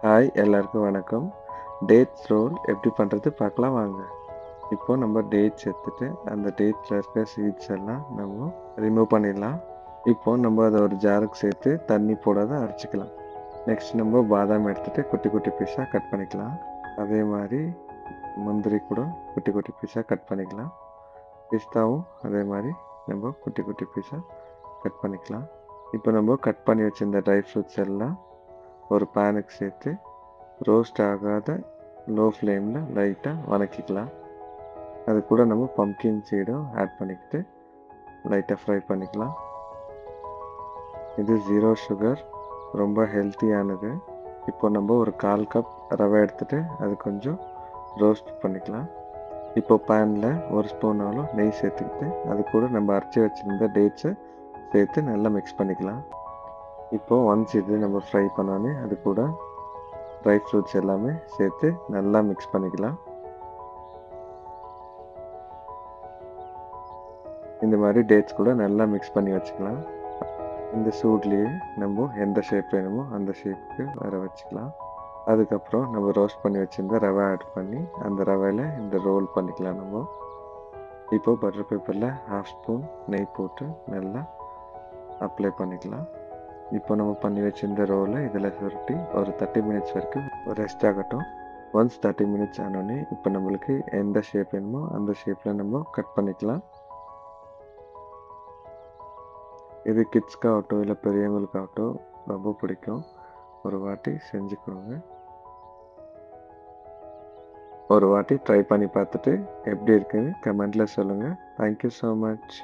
Hi எல்லாருக்கும் வணக்கம். Dates role எப்படி பண்ணுறது பார்க்கலாம் வாங்க. இப்போ நம்ம டேட்ஸ் எடுத்துட்டு அந்த டேட்ஸில் இருக்க சீட்ஸ் எல்லாம் நம்ம ரிமூவ் பண்ணிடலாம். இப்போ நம்ம அதை ஒரு ஜாருக்கு சேர்த்து தண்ணி போடாத அரைச்சிக்கலாம். நெக்ஸ்ட் நம்ம பாதாம் எடுத்துட்டு குட்டி குட்டி பீஸாக கட் பண்ணிக்கலாம். அதே மாதிரி முந்திரி கூட குட்டி குட்டி பீஸாக கட் பண்ணிக்கலாம். பிஸ்தாவும் அதே மாதிரி நம்ம குட்டி குட்டி பீஸாக கட் பண்ணிக்கலாம். இப்போ நம்ம கட் பண்ணி வச்சிருந்த ட்ரை ஃப்ரூட்ஸ் எல்லாம் ஒரு பேனுக்கு சேர்த்து ரோஸ்ட் ஆகாத லோ ஃப்ளேமில் லைட்டாக வதக்கிக்கலாம். அது கூட நம்ம பம்ப்கின் சீடும் ஆட் பண்ணிக்கிட்டு லைட்டாக ஃப்ரை பண்ணிக்கலாம். இது 0 சுகர், ரொம்ப ஹெல்த்தியானது. இப்போ நம்ம ஒரு 1/4 கப் ரவை எடுத்துகிட்டு அது கொஞ்சம் ரோஸ்ட் பண்ணிக்கலாம். இப்போ பேனில் ஒரு ஸ்பூன் அளவு நெய் சேர்த்துக்கிட்டு அது கூட நம்ம அரைச்சி வச்சுருந்த டேட்ஸை சேர்த்து நல்லா மிக்ஸ் பண்ணிக்கலாம். இப்போது ஒன்ஸ் இது நம்ம ஃப்ரை பண்ணோன்னே அது கூட ட்ரை ஃப்ரூட்ஸ் எல்லாமே சேர்த்து நல்லா மிக்ஸ் பண்ணிக்கலாம். இந்த மாதிரி டேட்ஸ் கூட நல்லா மிக்ஸ் பண்ணி வச்சுக்கலாம். இந்த சூட்லேயே நம்ம எந்த ஷேப் வேணுமோ அந்த ஷேப்புக்கு வர வச்சுக்கலாம். அதுக்கப்புறம் நம்ம ரோஸ்ட் பண்ணி வச்சுருந்த ரவை ஆட் பண்ணி அந்த ரவையில் இந்த ரோல் பண்ணிக்கலாம். நம்ம இப்போ பட்டர் பேப்பரில் 1/2 ஸ்பூன் நெய் போட்டு நல்லா அப்ளை பண்ணிக்கலாம். இப்போ நம்ம பண்ணி வச்சிருந்த ரோலை இதில் சுருட்டி ஒரு 30 மினிட்ஸ் வரைக்கும் ரெஸ்ட் ஆகட்டும். ஒன்ஸ் 30 மினிட்ஸ் ஆனோடனே இப்போ நம்மளுக்கு எந்த ஷேப் வேணுமோ அந்த ஷேப்பில் நம்ம கட் பண்ணிக்கலாம். இது கிட்ஸ்க்காகட்டும் இல்லை பெரியவங்களுக்காகட்டும் ரொம்ப பிடிக்கும். ஒரு வாட்டி செஞ்சுக்கோங்க. ஒரு வாட்டி ட்ரை பண்ணி பார்த்துட்டு எப்படி இருக்குன்னு கமெண்டில் சொல்லுங்கள். Thank you so much.